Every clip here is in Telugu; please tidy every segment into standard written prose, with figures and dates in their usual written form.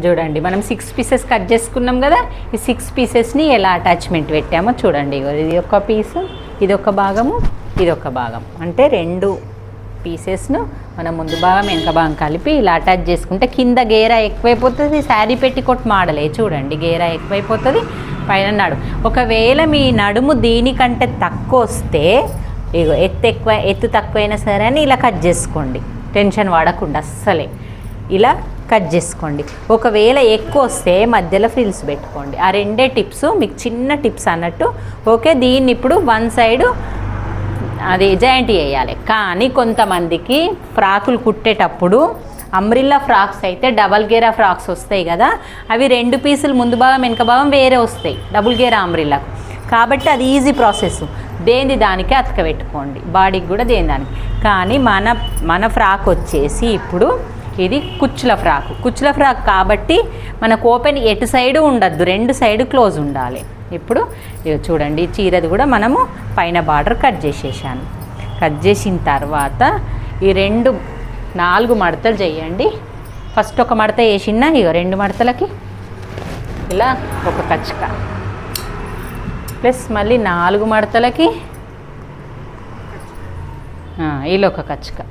చూడండి మనం 6 పీసెస్ కట్ చేసుకున్నాం కదా, ఈ 6 పీసెస్ని ఎలా అటాచ్మెంట్ పెట్టామో చూడండి. ఇది ఒక పీసు, ఇది ఒక భాగము, ఇది ఒక భాగం, అంటే 2 పీసెస్ను మనం ముందు భాగం వెనక భాగం కలిపి ఇలా అటాచ్ చేసుకుంటే కింద గేరా ఎక్కువైపోతుంది. శారీ పెట్టికోట్ మోడలే చూడండి, గేరా ఎక్కువైపోతుంది, పైన నడుము. ఒకవేళ మీ నడుము దీనికంటే తక్కువ వస్తే ఇగో ఎత్తు తక్కువైనా సరే అని ఇలా కట్ చేసుకోండి, టెన్షన్ వాడకుండా అస్సలే ఇలా కట్ చేసుకోండి. ఒకవేళ ఎక్కువ వస్తే మధ్యలో ఫ్రిల్స్ పెట్టుకోండి. ఆ 2 టిప్స్ మీకు చిన్న టిప్స్ అన్నట్టు. ఓకే, దీన్ని ఇప్పుడు 1 సైడు అది జాయింట్ చేయాలి. కానీ కొంతమందికి ఫ్రాకులు కుట్టేటప్పుడు అంబ్రిల్లా ఫ్రాక్స్ అయితే డబల్ గేరా ఫ్రాక్స్ వస్తాయి కదా, అవి 2 పీసులు ముందు భాగం వెనక భాగం వేరే వస్తాయి డబుల్ గేరా అంబ్రిల్లాకు. కాబట్టి అది ఈజీ ప్రాసెస్, దేని దానికే అతకబెట్టుకోండి, బాడీకి కూడా దేని దానికి. కానీ మన ఫ్రాక్ వచ్చేసి ఇప్పుడు ఇది కుచ్చుల ఫ్రాక్ కాబట్టి మనకు ఓపెన్ ఎటు సైడు ఉండద్దు, 2 సైడు క్లోజ్ ఉండాలి. ఇప్పుడు ఇవి చూడండి, చీరది కూడా మనము పైన బార్డర్ కట్ చేసేసాను. కట్ చేసిన తర్వాత ఈ 4 మడతలు చేయండి. ఫస్ట్ ఒక మడత వేసిన, ఇక 2 మడతలకి ఇలా ఒక కచ్చక, ప్లస్ మళ్ళీ 4 మడతలకి ఇలా ఒక కచ్చక,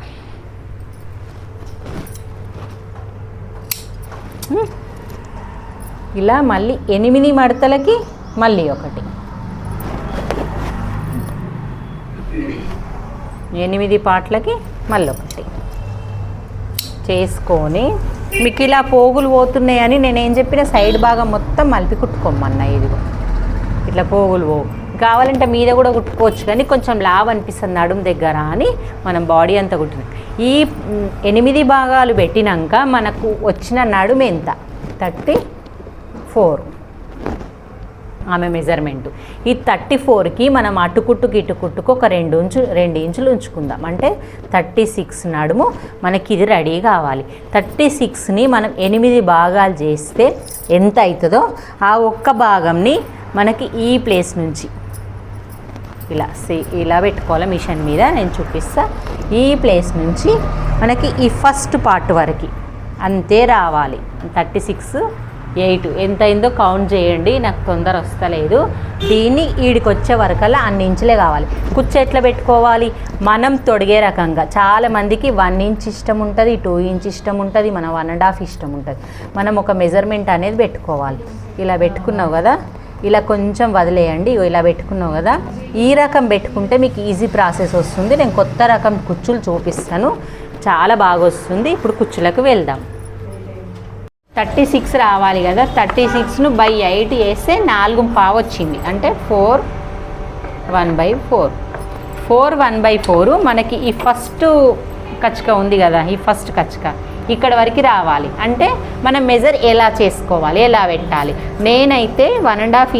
ఇలా మళ్ళీ 8 మడతలకి మళ్ళీ ఒకటి, 8 పార్ట్లకి మళ్ళీ ఒకటి చేసుకొని, మీకు ఇలా పోగులు పోతున్నాయని నేనేం చెప్పిన సైడ్ భాగం మొత్తం మలిపి కుట్టుకోమన్నా. ఇదిగో ఇట్లా పోగులు పోగు కావాలంటే మీద కూడా కుట్టుకోవచ్చు, కానీ కొంచెం లావ్ అనిపిస్తుంది నడుము దగ్గర అని మనం బాడీ అంతా కుట్టిన. ఈ 8 భాగాలు పెట్టినాక మనకు వచ్చిన నడుము ఎంత? 34 ఆమె మెజర్మెంటు. ఈ 34కి మనం అటుకుట్టుకు ఇటుకుట్టుకు ఒక 2 ఇంచులు ఉంచుకుందాం. అంటే 36 నడుము మనకి ఇది రెడీ కావాలి. 36ని మనం 8 భాగాలు చేస్తే ఎంత అవుతుందో ఆ ఒక్క భాగంని మనకి ఈ ప్లేస్ నుంచి ఇలా పెట్టుకోవాలి. మిషన్ మీద నేను చూపిస్తా. ఈ ప్లేస్ నుంచి మనకి ఈ ఫస్ట్ పార్ట్ వరకు అంతే రావాలి. 36, 8 ఎంత అయిందో కౌంట్ చేయండి, నాకు తొందర వస్తలేదు. దీన్ని ఈడికి వచ్చే వరకల్లా అన్ని ఇంచులే కావాలి. కుచ్చు ఎట్లా పెట్టుకోవాలి? మనం తొడిగే రకంగా. చాలామందికి 1 ఇంచ్ ఇష్టం ఉంటుంది, 2 ఇంచ్ ఇష్టం ఉంటుంది, మన 1.5 ఇష్టం ఉంటుంది. మనం ఒక మెజర్మెంట్ అనేది పెట్టుకోవాలి. ఇలా పెట్టుకున్నావు కదా, ఇలా కొంచెం వదిలేయండి. ఇలా పెట్టుకున్నావు కదా, ఈ రకం పెట్టుకుంటే మీకు ఈజీ ప్రాసెస్ వస్తుంది. నేను కొత్త రకం కుచ్చులు చూపిస్తాను, చాలా బాగా వస్తుంది. ఇప్పుడు కుచ్చులకు వెళ్దాం. 36 రావాలి కదా, 36ను బై 8 వేస్తే 4.5 వచ్చింది. అంటే 4 1/4. 4 1/4 మనకి ఈ ఫస్ట్ కచ్చక ఉంది కదా, ఈ ఫస్ట్ కచ్చక ఇక్కడ వరకు రావాలి. అంటే మనం మెజర్ ఎలా చేసుకోవాలి, ఎలా పెట్టాలి? నేనైతే 1.5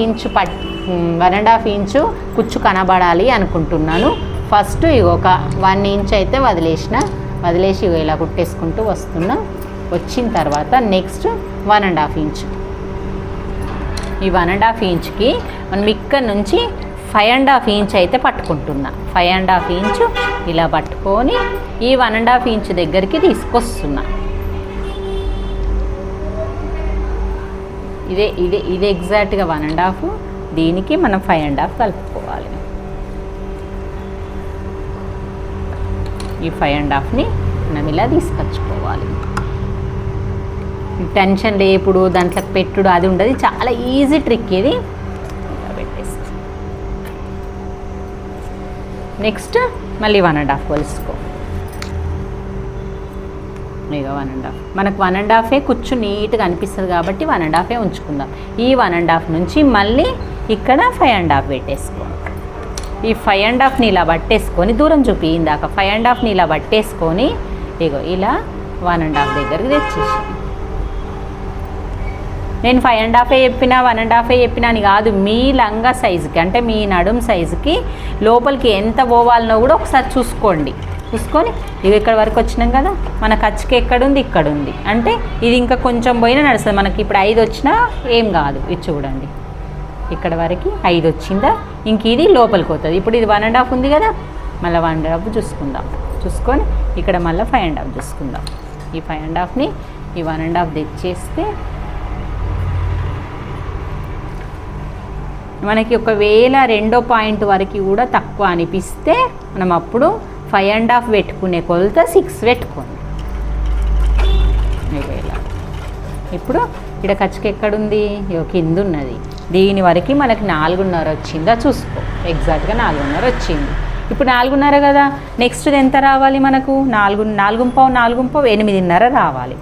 ఇంచు కుచ్చు కనబడాలి అనుకుంటున్నాను. ఫస్ట్ ఒక 1 ఇంచ్ అయితే వదిలేసి ఇలా కుట్టేసుకుంటూ వస్తున్నా. వచ్చిన తర్వాత నెక్స్ట్ 1.5 ఇంచ్. ఈ 1.5 ఇంచ్కి మనం ఇక్కడ నుంచి 5.5 ఇంచ్ అయితే పట్టుకుంటున్నా. 5.5 ఇంచు ఇలా పట్టుకొని ఈ 1.5 ఇంచ్ దగ్గరికి తీసుకొస్తున్నా. ఇదే ఎగ్జాక్ట్గా 1.5. దీనికి మనం 5.5 కలుపుకోవాలి. ఈ 5.5ని మనం ఇలా తీసుకొచ్చుకోవాలి. టెన్షన్ లేపుడు, దాంట్లో పెట్టుడు అది ఉండదు, చాలా ఈజీ ట్రిక్ ఇది. పెట్టేసి నెక్స్ట్ మళ్ళీ 1.5 కొలుసుకో. ఇక 1.5 మనకు 1.5 కుచ్చు నీట్గా అనిపిస్తుంది కాబట్టి 1.5 ఉంచుకుందాం. ఈ 1.5 నుంచి మళ్ళీ ఇక్కడ 5.5 పెట్టేసుకో. ఈ 5.5ని ఇలా పట్టేసుకొని, దూరం చూపి ఇందాక 5.5ని ఇలా పట్టేసుకొని ఇగో ఇలా 1.5 దగ్గరికి తెచ్చేసి. నేను 5.5 చెప్పినా 1.5 చెప్పినా అని కాదు, మీ లంగా సైజుకి అంటే మీ నడుం సైజుకి లోపలికి ఎంత పోవాలనో కూడా ఒకసారి చూసుకొని ఇవి ఇక్కడ వరకు వచ్చినాం కదా, మన ఖర్చుకి ఎక్కడుంది, ఇక్కడ ఉంది. అంటే ఇది ఇంకా కొంచెం పోయినా నడుస్తుంది. మనకి ఇప్పుడు 5 వచ్చినా ఏం కాదు. ఇది చూడండి, ఇక్కడ వరకు 5 వచ్చిందా, ఇంక ఇది లోపలికి పోతుంది. ఇప్పుడు ఇది 1.5 ఉంది కదా, మళ్ళీ 1.5 చూసుకుందాం. చూసుకొని ఇక్కడ మళ్ళీ 5.5 చూసుకుందాం. ఈ 5.5ని ఈ 1.5 తెచ్చేస్తే మనకి ఒకవేళ 2వ పాయింట్ వరకు కూడా తక్కువ అనిపిస్తే మనం అప్పుడు 5.5 పెట్టుకునే కొలత 6 పెట్టుకోండి. ఇలా ఇప్పుడు ఇక్కడ ఖర్చుకి ఎక్కడుంది, కింద ఉన్నది. దీని వరకు మనకి 4.5 వచ్చిందా చూసుకో. ఎగ్జాక్ట్గా 4.5 వచ్చింది. ఇప్పుడు 4.5 కదా, నెక్స్ట్ ఎంత రావాలి మనకు, 4.5 8.5 రావాలి.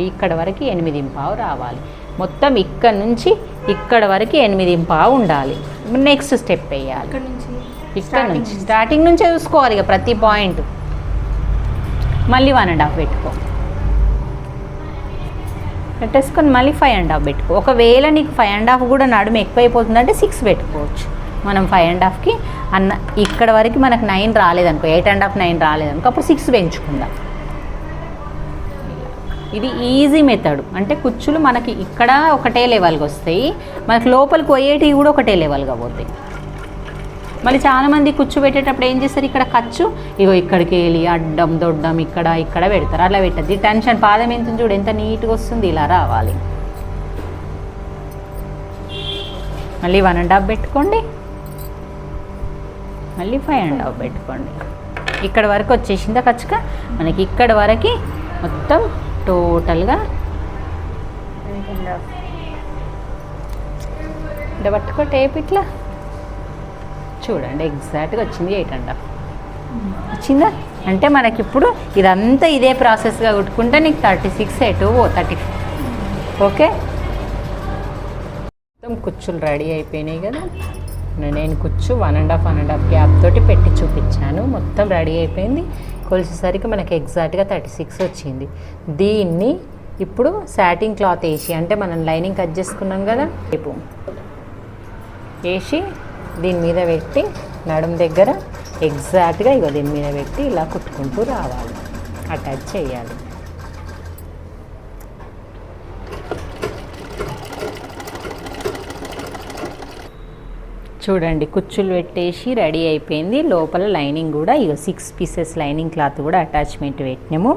ఇక్కడ వరకు 8.5 రావాలి. మొత్తం ఇక్కడ నుంచి ఇక్కడ వరకు 8.5 ఉండాలి. నెక్స్ట్ స్టెప్ వేయాలి. ఇక్కడ నుంచి స్టార్టింగ్ నుంచే చూసుకోవాలి ఇక ప్రతి పాయింట్. మళ్ళీ 1.5 పెట్టుకో, పెట్టేసుకొని మళ్ళీ 5.5 పెట్టుకో. ఒకవేళ నీకు 5.5 కూడా నడుము ఎక్కువైపోతుందంటే 6 పెట్టుకోవచ్చు. మనం 5.5కి ఇక్కడ వరకు మనకు 9 రాలేదనుకో, 8.5 9 రాలేదనుకో, అప్పుడు 6 పెంచుకుందాం. ఇది ఈజీ మెథడ్. అంటే కుచ్చులు మనకి ఇక్కడ ఒకటే లెవెల్గా వస్తాయి, మనకు లోపలికి పోయేటివి కూడా ఒకటే లెవెల్గా పోతాయి. మళ్ళీ చాలామంది కుచ్చు పెట్టేటప్పుడు ఏం చేస్తారు, ఇక్కడ ఖర్చు ఇగో ఇక్కడికి వెళ్ళి అడ్డం దొడ్డం ఇక్కడ పెడతారు. అలా పెట్టద్ది. టెన్షన్ పాదం ఎంత చూడు ఎంత నీట్గా వస్తుంది, ఇలా రావాలి. మళ్ళీ 1.5 పెట్టుకోండి, మళ్ళీ 5.5 పెట్టుకోండి. ఇక్కడ వరకు వచ్చేసిందా ఖర్చుగా మనకి. ఇక్కడ వరకు మొత్తం టోటల్గా ఇట్లా పట్టుకో టేప్, ఇట్లా చూడండి ఎగ్జాక్ట్గా వచ్చింది 8.5 వచ్చిందా. అంటే మనకి ఇప్పుడు ఇదంతా ఇదే ప్రాసెస్గా కుట్టుకుంటే నీకు 36 ఎటు 30. ఓకే, మొత్తం కుచ్చులు రెడీ అయిపోయినాయి కదా. నేను కుచ్చు 1.5 గ్యాప్ తోటి పెట్టి చూపించాను. మొత్తం రెడీ అయిపోయింది. కొలిసేసరికి మనకి ఎగ్జాక్ట్గా 36 వచ్చింది. దీన్ని ఇప్పుడు సాటిన్ క్లాత్ వేసి, అంటే మనం లైనింగ్ కట్ చేసుకున్నాం కదా, రేపు వేసి దీని మీద పెట్టి నడుము దగ్గర ఎగ్జాక్ట్గా ఇగో దీని మీద పెట్టి ఇలా కుట్టుకుంటూ రావాలి, అటాచ్ చేయాలి. చూడండి కుచ్చులు పెట్టేసి రెడీ అయిపోయింది. లోపల లైనింగ్ కూడా ఇక 6 పీసెస్ లైనింగ్ క్లాత్ కూడా అటాచ్మెంట్ పెట్టినాము.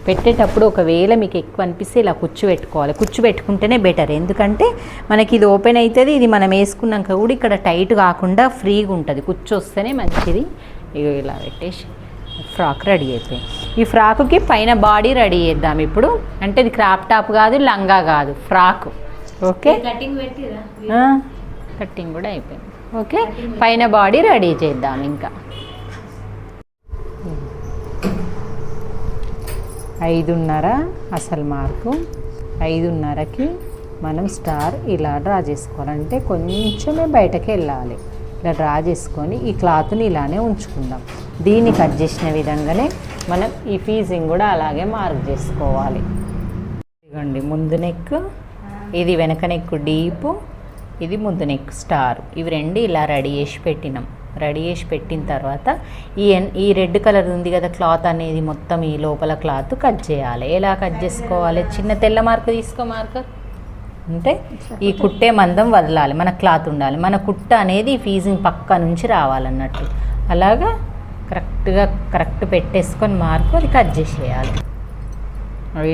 పెట్టేటప్పుడు ఒకవేళ మీకు ఎక్కువ అనిపిస్తే ఇలా కుచ్చు పెట్టుకోవాలి. కుచ్చు పెట్టుకుంటేనే బెటర్, ఎందుకంటే మనకి ఇది ఓపెన్ అవుతుంది. ఇది మనం వేసుకున్నాక కూడా ఇక్కడ టైట్ కాకుండా ఫ్రీగా ఉంటుంది. కుచ్చు వస్తేనే మంచిది. ఇక ఇలా పెట్టేసి ఫ్రాక్ రెడీ అయిపోయింది. ఈ ఫ్రాకుకి పైన బాడీ రెడీ చేద్దాం ఇప్పుడు. అంటే ఇది క్రాప్ టాప్ కాదు, లంగా కాదు, ఫ్రాక్. ఓకే, కటింగ్ కూడా అయిపోయింది. ఓకే, పైన బాడీ రెడీ చేద్దాం. ఇంకా 5.5 అసలు మార్కు. 5.5కి మనం స్టార్ ఇలా డ్రా చేసుకోవాలంటే కొంచెమే బయటకు వెళ్ళాలి. ఇలా డ్రా చేసుకొని ఈ క్లాత్ని ఇలానే ఉంచుకుందాం. దీన్ని కట్ చేసిన విధంగానే మనం ఈ ఫీజింగ్ కూడా అలాగే మార్క్ చేసుకోవాలి. ఇదిగోండి ముందు నెక్, ఇది వెనక నెక్ డీపు, ఇది ముందు నెక్ స్టార్. ఇవి రెండు ఇలా రెడీ చేసి పెట్టినాం. రెడీ చేసి పెట్టిన తర్వాత ఈ రెడ్ కలర్ ఉంది కదా క్లాత్ అనేది, మొత్తం ఈ లోపల క్లాత్ కట్ చేయాలి. ఎలా కట్ చేసుకోవాలి, చిన్న తెల్ల మార్కు తీసుకో, మార్కర్. అంటే ఈ కుట్టే మందం వదలాలి, మన క్లాత్ ఉండాలి. మన కుట్ట అనేది ఫీజింగ్ పక్క నుంచి రావాలన్నట్టు. అలాగా కరెక్ట్ పెట్టేసుకొని మార్కు అది కట్ చేసేయాలి.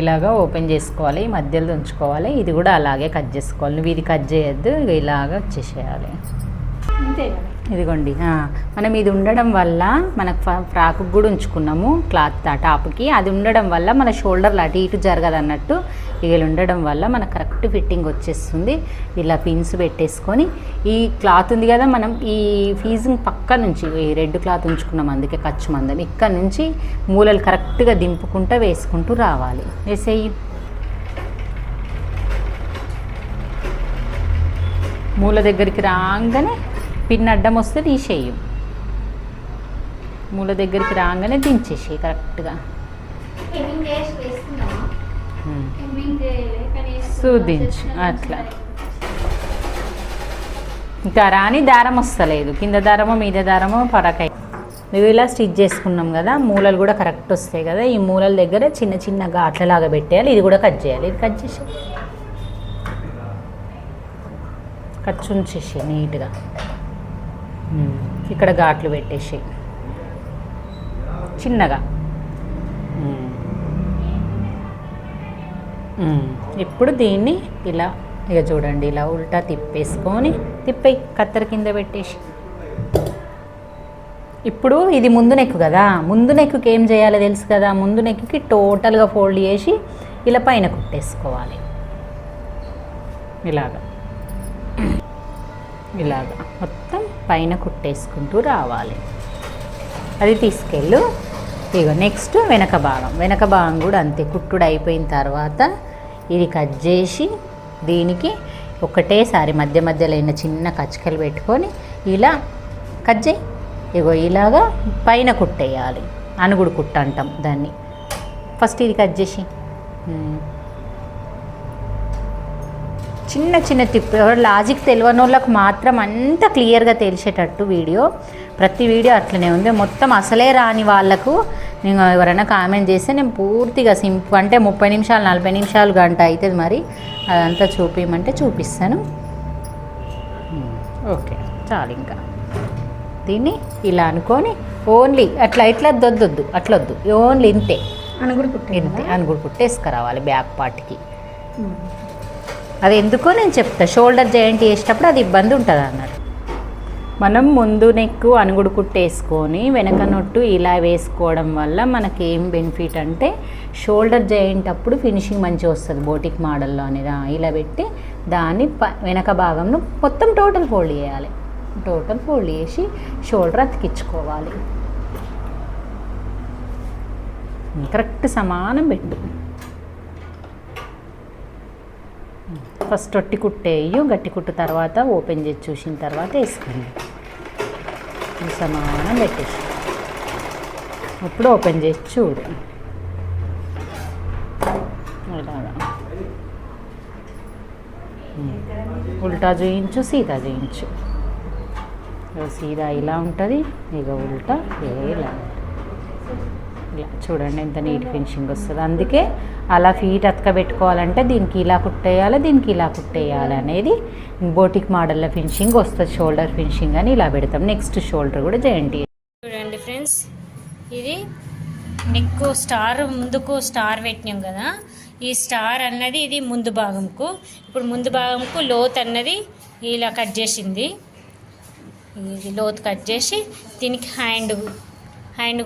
ఇలాగా ఓపెన్ చేసుకోవాలి, మధ్యలో ఉంచుకోవాలి. ఇది కూడా అలాగే కట్ చేసుకోవాలి. నువ్వు ఇది కట్ చేయొద్దు, ఇలాగా వచ్చేసేయాలి. అంతే. ఇదిగోండి మనం ఇది ఉండడం వల్ల మనకు ఫ్రాకు కూడా ఉంచుకున్నాము క్లాత్ టాప్కి. అది ఉండడం వల్ల మన షోల్డర్లు అటు ఇటు జరగదు అన్నట్టు. ఇవి ఉండడం వల్ల మనకు కరెక్ట్ ఫిట్టింగ్ వచ్చేస్తుంది. ఇలా పిన్స్ పెట్టేసుకొని ఈ క్లాత్ ఉంది కదా, మనం ఈ ఫీజింగ్ పక్క నుంచి ఈ రెడ్ క్లాత్ ఉంచుకున్నాం, అందుకే ఖర్చు మందం. ఇక్కడ నుంచి మూలలు కరెక్ట్గా దింపుకుంటూ వేసుకుంటూ రావాలి. వేసేయి. మూల దగ్గరికి రాగానే పిన్ అడ్డం వస్తే తీసేయం. మూల దగ్గరికి రాగానే దించేసి కరెక్ట్గా సూదించు. అట్లా ఇంకా రాని దారం వస్తలేదు, కింద దారమో మీద దారమో పరకై. నువ్వు ఇలా స్టిచ్ చేసుకున్నాం కదా, మూలలు కూడా కరెక్ట్ వస్తాయి కదా. ఈ మూలల దగ్గర చిన్న చిన్న ఘాట్లలాగా పెట్టేయాలి. ఇది కూడా కట్ చేయాలి. ఇది కట్ చేసి కట్ ఉంచేసి నీట్గా ఇక్కడ ఘాట్లు పెట్టేసి చిన్నగా ఇప్పుడు దీన్ని ఇలా ఇక చూడండి ఇలా ఉల్టా తిప్పేసుకొని తిప్పేయి కత్తెర కింద పెట్టేసి. ఇప్పుడు ఇది ముందు నెక్ కదా, ముందు నెక్కి ఏం చేయాలో తెలుసు కదా, ముందు నెక్కి టోటల్గా ఫోల్డ్ చేసి ఇలా పైన కుట్టేసుకోవాలి. ఇలాగా ఇలాగా మొత్తం పైన కుట్టేసుకుంటూ రావాలి. అది తీసుకెళ్ళు. ఇక నెక్స్ట్ వెనక భాగం కూడా అంతే. కుట్టుడు అయిపోయిన తర్వాత ఇది కట్ చేసి దీనికి ఒకటేసారి మధ్య మధ్యలో అయిన చిన్న కచ్చికలు పెట్టుకొని ఇలా కట్ చేయి. ఇగో ఇలాగా పైన కుట్టేయాలి. అనుగుడు కుట్ట అంటాం దాన్ని. ఫస్ట్ ఇది కట్ చేసి చిన్న చిన్న టిప్, లాజిక్ తెలియని వాళ్ళకు మాత్రం అంత క్లియర్గా తెలిసేటట్టు వీడియో, ప్రతి వీడియో అట్లనే ఉంది. మొత్తం అసలే రాని వాళ్ళకు నేను ఎవరైనా కామెంట్ చేస్తే నేను పూర్తిగా సింపుల్ అంటే 30 నిమిషాలు 40 నిమిషాలు గంట అవుతుంది, మరి అదంతా చూపించమంటే చూపిస్తాను. ఓకే చాలు. ఇంకా దీన్ని ఇలా అనుకొని ఓన్లీ అట్లా ఇట్లా దొద్దొద్దు, అట్లొద్దు, ఓన్లీ ఇంతే అనుగుడు కుట్టేసుకురావాలి బ్యాక్ పార్ట్కి. అది ఎందుకో నేను చెప్తా, షోల్డర్ జాయింట్ వేసేటప్పుడు అది ఇబ్బంది ఉంటుంది అన్నట్టు. మనం ముందు నెక్ అనుగుడు కుట్టేసుకొని వెనక నొట్టు ఇలా వేసుకోవడం వల్ల మనకి ఏం బెనిఫిట్ అంటే షోల్డర్ జాయింట్ అప్పుడు ఫినిషింగ్ మంచిగా వస్తుంది బోటిక్ మోడల్లో అనేది. ఇలా పెట్టి దాన్ని వెనక భాగంను మొత్తం టోటల్ ఫోల్డ్ చేయాలి. టోటల్ ఫోల్డ్ చేసి షోల్డర్ అతికించుకోవాలి. కరెక్ట్ సమానం పెట్టు. ఫస్ట్ ఒట్టి కుట్టేయు, గట్టి కుట్టు తర్వాత ఓపెన్ చేసి చూసిన తర్వాత వేసుకోండి. సమానం పెట్టేసి ఇప్పుడు ఓపెన్ చేసి చూడు. ఇలాగా ఉల్టా చూయించు, సీదా చూయించు. సీదా ఇలా ఉంటుంది, ఇక ఉల్టా ఇలా ఇలా చూడండి ఎంత నీట్ ఫినిషింగ్ వస్తుంది. అందుకే అలా ఫీట్ అతకబెట్టుకోవాలంటే దీనికి ఇలా కుట్టేయాలి, దీనికి ఇలా కుట్టేయాలి అనేది బోటిక్ మోడల్లో ఫినిషింగ్ వస్తుంది. షోల్డర్ ఫినిషింగ్ అని ఇలా పెడతాం. నెక్స్ట్ షోల్డర్ కూడా జాయింట్ చూడండి ఫ్రెండ్స్. ఇది నెక్ స్టార్ ముందుకు స్టార్ పెట్టినాం కదా, ఈ స్టార్ అన్నది ఇది ముందు భాగంకు. ఇప్పుడు ముందు భాగంకు లోత్ అన్నది ఇలా కట్ చేసింది. ఇది లోతు కట్ చేసి దీనికి హ్యాండ్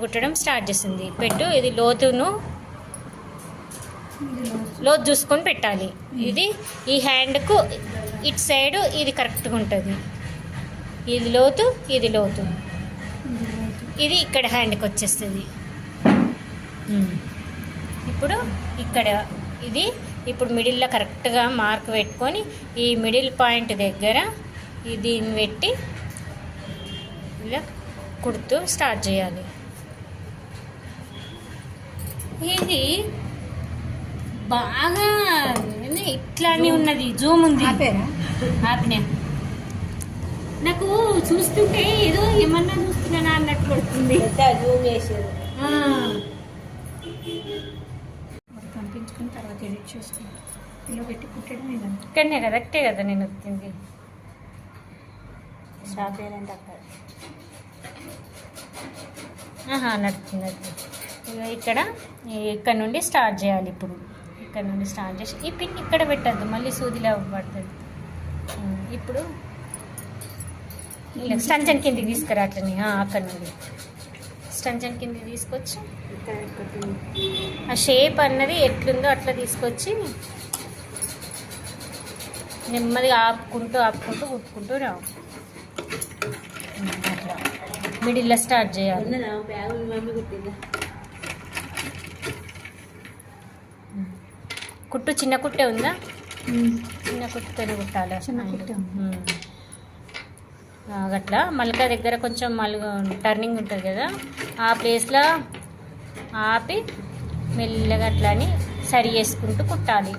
కుట్టడం స్టార్ట్ చేసింది. పెట్టు. ఇది లోతు చూసుకొని పెట్టాలి. ఇది ఈ హ్యాండ్కు ఇటు సైడు ఇది కరెక్ట్గా ఉంటుంది. ఇది లోతు, ఇది లోతు, ఇది ఇక్కడ హ్యాండ్కి వచ్చేస్తుంది. ఇప్పుడు ఇక్కడ ఇది ఇప్పుడు మిడిల్లో కరెక్ట్గా మార్క్ పెట్టుకొని ఈ మిడిల్ పాయింట్ దగ్గర దీన్ని పెట్టి ఇలా కుడుతూ స్టార్ట్ చేయాలి. ఇది బాగా ఇట్లానే ఉన్నది, జూమ్ ఉంది. ఆపినా నాకు చూస్తుంటే ఏదో ఏమన్నా చూస్తున్నానా అన్నట్లు పడుతుంది. జూమ్ చేసేది పంపించుకుని తర్వాత ఎడిట్ చేసుకుని ఇలా పెట్టి కుట్టడం ఇక్కడనే కరెక్టే కదా నేను వచ్చింది. షాప్ ఏంటంటే అక్కడ నడుతుంది. ఇక్కడ నుండి స్టార్ట్ చేయాలి. ఇప్పుడు ఇక్కడ నుండి స్టార్ట్ చేసి ఈ పిన్ ఇక్కడ పెట్టద్దు, మళ్ళీ సూదిలా పడుతుంది. ఇప్పుడు ఇలా స్టంచన్ కిందికి తీసుకురా. అట్లని అక్కడ నుండి స్టంచన్ కిందికి తీసుకొచ్చి ఆ షేప్ అన్నది ఎట్లుందో అట్లా తీసుకొచ్చి నెమ్మదిగా ఆపుకుంటూ కుట్టుకుంటూ రావు. అట్లా మిడిల్లో స్టార్ట్ చేయాలి. కుట్టు చిన్న కుట్టే ఉందా? చిన్న కుట్టుతోనే కుట్టాలి. అట్లా మల్కా దగ్గర కొంచెం టర్నింగ్ ఉంటుంది కదా, ఆ ప్లేస్లో ఆపి మెల్లగా అట్లా అని సరి చేసుకుంటూ కుట్టాలి.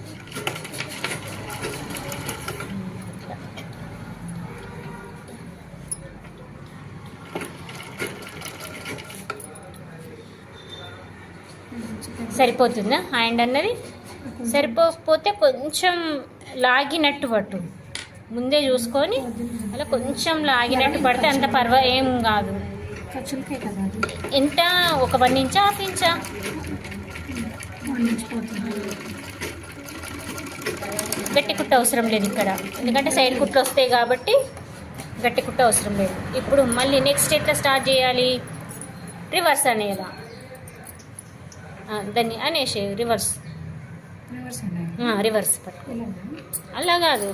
సరిపోతుందా? హ్యాండ్ అన్నది సరిపోకపోతే కొంచెం లాగినట్టు పట్టు, ముందే చూసుకొని అలా కొంచెం లాగినట్టు పడితే అంత ఏం కాదు. ఎంత ఒక 1 ఇంచా 1/2 ఇంచా? గట్టి కుట్టు అవసరం లేదు ఇక్కడ, ఎందుకంటే సైడ్ కుట్లు వస్తాయి కాబట్టి గట్టి కుట్టు అవసరం లేదు. ఇప్పుడు మళ్ళీ నెక్స్ట్ ఎట్లా స్టార్ట్ చేయాలి, రివర్స్ అనేలా దాన్ని అనేసి రివర్స్ రివర్స్ పట్టుకో, అలా కాదు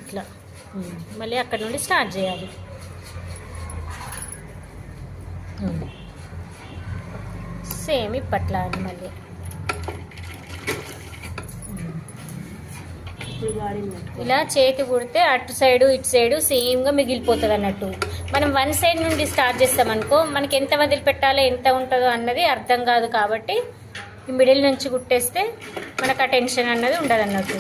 ఇట్లా మళ్ళీ అక్కడ నుండి స్టార్ట్ చేయాలి. సేమ్ ఇప్పట్లా అని మళ్ళీ ఇలా చేతి కుడితే అటు సైడు ఇటు సైడు సేమ్గా మిగిలిపోతుంది అన్నట్టు. మనం వన్ సైడ్ నుండి స్టార్ట్ చేస్తామనుకో మనకి ఎంత వదిలిపెట్టాలో ఎంత ఉంటుందో అన్నది అర్థం కాదు. కాబట్టి ఈ మిడిల్ నుంచి కుట్టేస్తే మనకు ఆ టెన్షన్ అన్నది ఉండదు అన్నట్టు.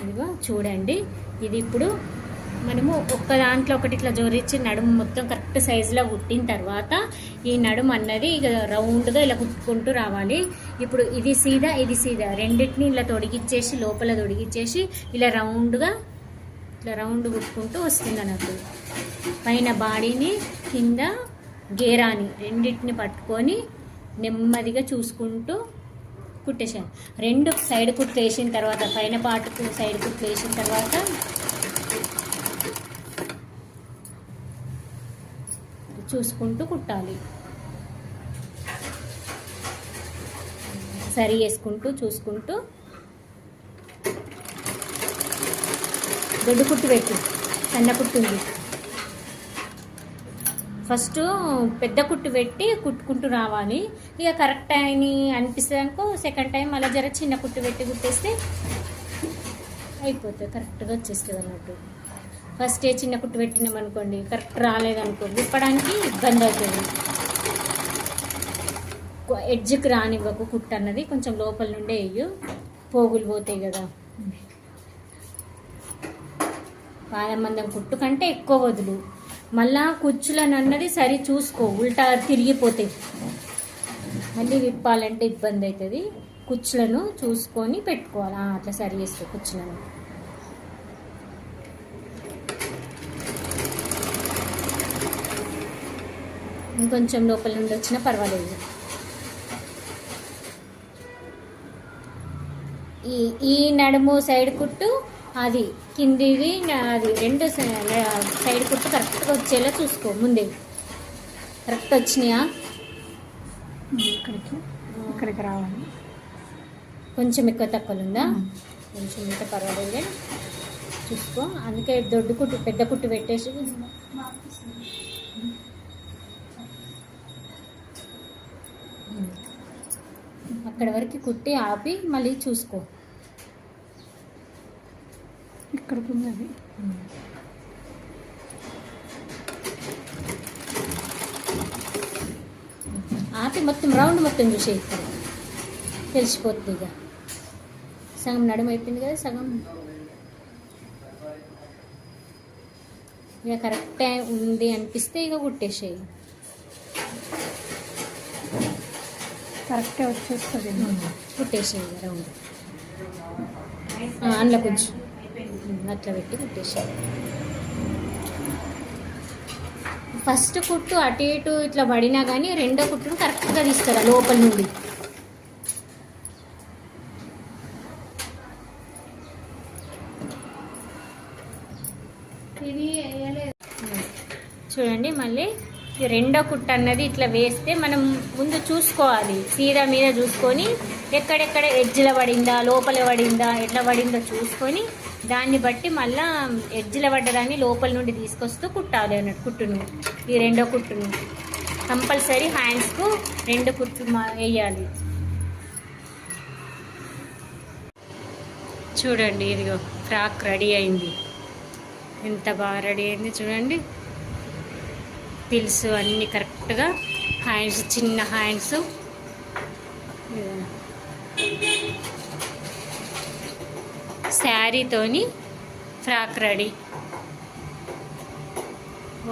ఇదిగో చూడండి, ఇది ఇప్పుడు మనము ఒక్క దాంట్లో ఒకటి ఇట్లా జోరించి నడుము మొత్తం కరెక్ట్ సైజులో కుట్టిన తర్వాత ఈ నడుము అన్నది ఇక రౌండ్గా ఇలా కుట్టుకుంటూ రావాలి. ఇప్పుడు ఇది సీదా ఇది సీదా రెండింటిని ఇలా తొడిగిచ్చేసి లోపల తొడిగిచ్చేసి ఇలా రౌండ్గా ఇట్లా రౌండ్ కుట్టుకుంటూ వస్తుంది అన్నట్టు. పైన బాడీని కింద గేరాని రెండింటిని పట్టుకొని నెమ్మదిగా చూసుకుంటూ కుట్టేసాను. రెండు సైడ్ కుట్లు వేసిన తర్వాత పైన పాటుకు సైడ్ కుట్లు వేసిన తర్వాత చూసుకుంటూ కుట్టాలి. సరి వేసుకుంటూ చూసుకుంటూ దొడ్డు కుట్టు పెట్టి సన్న కుట్టుంది. ఫస్ట్ పెద్ద కుట్టు పెట్టి కుట్టుకుంటూ రావాలి. ఇక కరెక్ట్ అని అనిపిస్తుంది అనుకో సెకండ్ టైం అలా జర చిన్న కుట్టు పెట్టి కుట్టేస్తే అయిపోతుంది, కరెక్ట్గా వచ్చేస్తుంది అన్నట్టు. ఫస్ట్ చిన్న కుట్టు పెట్టినాం అనుకోండి కరెక్ట్ రాలేదనుకో విప్పడానికి ఇబ్బంది అవుతుంది. ఎడ్జ్కి రానివ్వకు కుట్టు అన్నది కొంచెం లోపల నుండే వేయు, పోగులు పోతాయి కదా. పాదమందం కుట్టు కంటే ఎక్కువ వదులు. మళ్ళా కుచ్చులను అన్నది సరి చూసుకో, ఉల్టా తిరిగిపోతాయి. మళ్ళీ విప్పాలంటే ఇబ్బంది అవుతుంది. కుచ్చులను చూసుకొని పెట్టుకోవాలి. అట్లా సరి చేసుకో కుచ్చులను. ఇంకొంచెం లోపల నుండి వచ్చినా పర్వాలేదు. ఈ నడుము సైడ్ కుట్టు అది కిందిది అది రెండు సైడ్ కుట్టు కరెక్ట్గా వచ్చేలా చూసుకో. ముందే కరెక్ట్ వచ్చినాయా ఇక్కడికి రావాలి. కొంచెం ఎక్కువ తక్కువ ఉందా, కొంచెం ఇంకా పర్వాలేదు చూసుకో. అందుకే దొడ్డు కుట్టు పెద్ద కుట్టు పెట్టేసి అక్కడ వరకు కుట్టి ఆపి మళ్ళీ చూసుకో. ఇక్కడికి ఉన్నది ఆపి మొత్తం రౌండ్ మొత్తం చూసే ఇక్కడ తెలిసిపోతుంది. ఇక సగం నడుము అయిపోయింది కదా, సగం ఇక కరెక్ట్ ఉంది అనిపిస్తే ఇక కుట్టేసేయి. కరెక్టే వచ్చేస్తుంది, కుట్టేసేయి రౌండ్. అందులో కొంచెం అట్లా పెట్టి కుట్టేసేయి. ఫస్ట్ కుట్టు అటు ఇటు ఇట్లా పడినా కానీ రెండో కుట్టును కరెక్ట్గా తీస్తారా లోపల నుండి. చూడండి మళ్ళీ రెండో కుట్టు అన్నది ఇట్లా వేస్తే మనం ముందు చూసుకోవాలి, సీదా మీద చూసుకొని ఎక్కడెక్కడ ఎడ్జ్లో పడిందా లోపల పడిందా ఎట్లా పడిందో చూసుకొని దాన్ని బట్టి మళ్ళీ ఎడ్జ్లో పడ్డదాన్ని లోపల నుండి తీసుకొస్తూ కుట్టాలి అన్నట్టు. కుట్టును ఈ రెండో కుట్టును కంపల్సరీ హ్యాండ్స్కు రెండు కుట్టు వేయాలి. చూడండి ఇదిగో ఫ్రాక్ రెడీ అయింది, ఎంత బాగా రెడీ అయింది చూడండి. పిల్స్ అన్నీ కరెక్ట్గా, హ్యాండ్స్ చిన్న హ్యాండ్స్, శారీతోని ఫ్రాక్ రెడీ.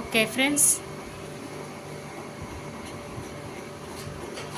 Okay friends.